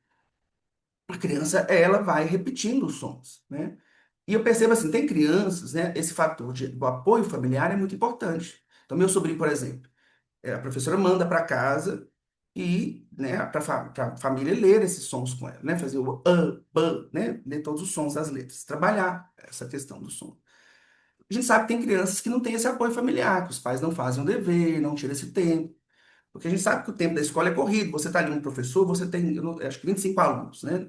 A criança, ela vai repetindo os sons, né? E eu percebo assim, tem crianças, né? Esse fator do apoio familiar é muito importante. Então, meu sobrinho, por exemplo, a professora manda para casa e, né, para a família ler esses sons com ela, né? Fazer o b, né? Ler todos os sons das letras, trabalhar essa questão do som. A gente sabe que tem crianças que não têm esse apoio familiar, que os pais não fazem o dever, não tiram esse tempo. Porque a gente sabe que o tempo da escola é corrido. Você está ali um professor, você tem, acho que 25 alunos, né?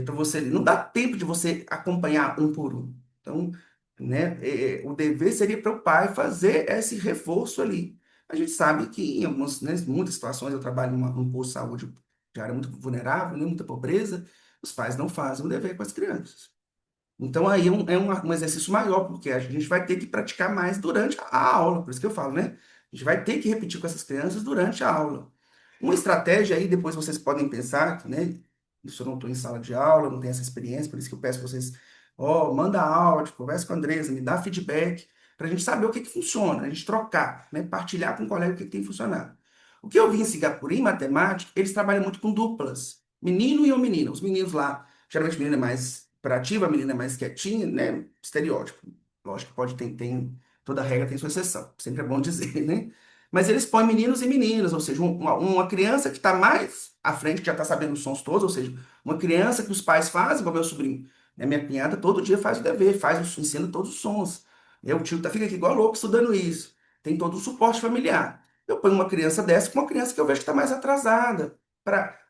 Para você, não dá tempo de você acompanhar um por um. Então, né, o dever seria para o pai fazer esse reforço ali. A gente sabe que em algumas, né, muitas situações, eu trabalho num posto de saúde de área muito vulnerável, né, muita pobreza, os pais não fazem o dever com as crianças. Então, aí é um exercício maior, porque a gente vai ter que praticar mais durante a aula, por isso que eu falo, né? A gente vai ter que repetir com essas crianças durante a aula. Uma estratégia aí, depois vocês podem pensar, que, né? Isso eu não estou em sala de aula, não tenho essa experiência, por isso que eu peço para vocês, ó, manda áudio, conversa com a Andresa, me dá feedback, para a gente saber o que que funciona, a gente trocar, né? Partilhar com o colega o que que tem funcionado. O que eu vi em Singapura, em matemática, eles trabalham muito com duplas, menino e uma menina. Os meninos lá, geralmente a menina é mais hiperativa, a menina é mais quietinha, né? Estereótipo. Lógico que pode toda regra tem sua exceção, sempre é bom dizer, né? Mas eles põem meninos e meninas, ou seja, uma criança que está mais à frente, que já está sabendo os sons todos, ou seja, uma criança que os pais fazem, igual meu sobrinho, né? Minha cunhada todo dia faz o dever, ensina todos os sons. O tio fica aqui igual louco estudando isso. Tem todo o suporte familiar. Eu ponho uma criança dessa com uma criança que eu vejo que está mais atrasada.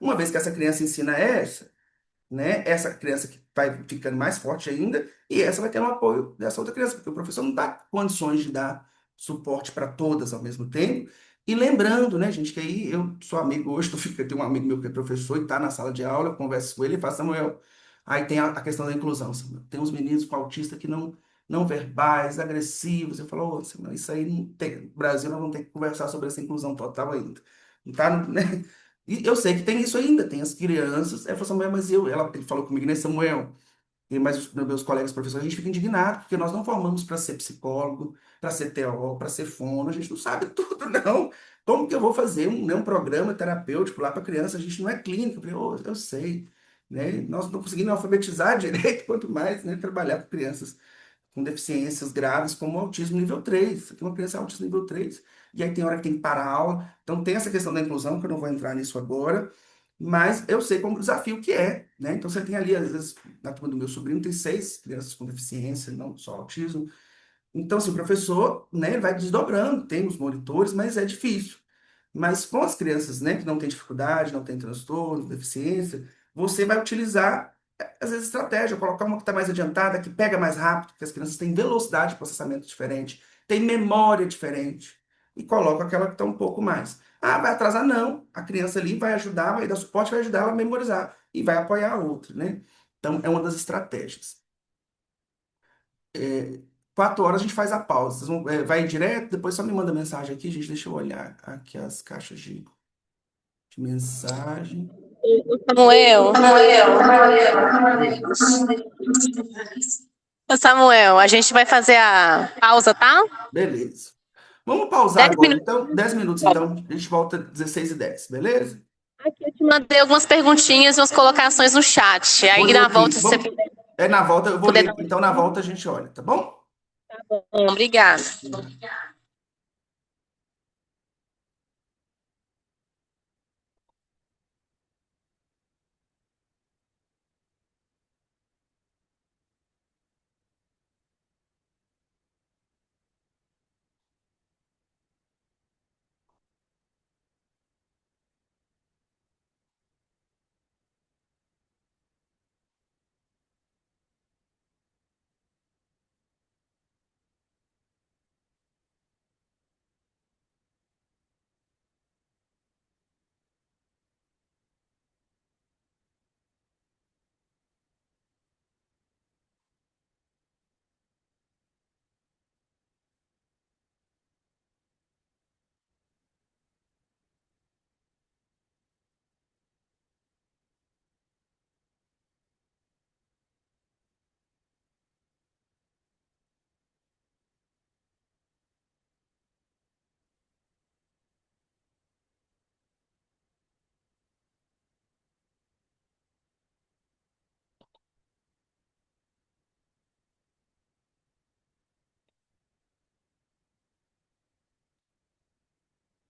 Uma vez que essa criança ensina essa, né? Essa criança que vai ficando mais forte ainda, e essa vai ter um apoio dessa outra criança, porque o professor não dá condições de dar suporte para todas ao mesmo tempo. E lembrando, né, gente, que aí eu sou amigo hoje, tenho um amigo meu que é professor e está na sala de aula, eu converso com ele e falo, Samuel, aí tem a questão da inclusão, Samuel. Tem uns meninos com autista que não verbais, agressivos. Eu falo, ô, Samuel, isso aí não tem. No Brasil, nós vamos ter que conversar sobre essa inclusão total ainda. Não tá, né? E eu sei que tem isso ainda, tem as crianças. Ela falou, Samuel, mas ele falou comigo, né, Samuel? Mas os meus colegas professores, a gente fica indignado, porque nós não formamos para ser psicólogo, para ser TO, para ser fono, a gente não sabe tudo, não. Como que eu vou fazer um programa terapêutico lá para criança? A gente não é clínico. Eu falei, "Ô, eu sei, né? Nós não conseguimos alfabetizar direito, quanto mais, né, trabalhar com crianças com deficiências graves, como autismo nível 3. Tem uma criança autismo nível 3 e aí tem hora que tem que parar a aula. Então tem essa questão da inclusão, que eu não vou entrar nisso agora, mas eu sei como desafio que é, né? Então você tem ali, às vezes, na turma do meu sobrinho, tem 6 crianças com deficiência, não só autismo. Então, assim, o professor, né, vai desdobrando, tem os monitores, mas é difícil. Mas com as crianças, né, que não têm dificuldade, não têm transtorno, deficiência, você vai utilizar, às vezes, estratégia, colocar uma que está mais adiantada, que pega mais rápido, porque as crianças têm velocidade de processamento diferente, têm memória diferente, e coloca aquela que está um pouco mais. Ah, vai atrasar? Não. A criança ali vai ajudar, vai dar suporte, vai ajudar ela a memorizar, e vai apoiar a outra, né? Então, é uma das estratégias. 4 horas a gente faz a pausa. Vai direto, depois só me manda mensagem aqui, gente. Deixa eu olhar aqui as caixas de mensagem. Samuel, ô Samuel, a gente vai fazer a pausa, tá? Beleza. Vamos pausar 10 agora, minutos. então. 10 minutos, então. A gente volta 16h10, beleza? Aqui eu te mandei algumas perguntinhas e umas colocações no chat. Vou Aí ler na aqui. volta, se você Vamos... Na volta, eu vou puder ler dar aqui. Então, na volta a gente olha, tá bom? um. Obrigada.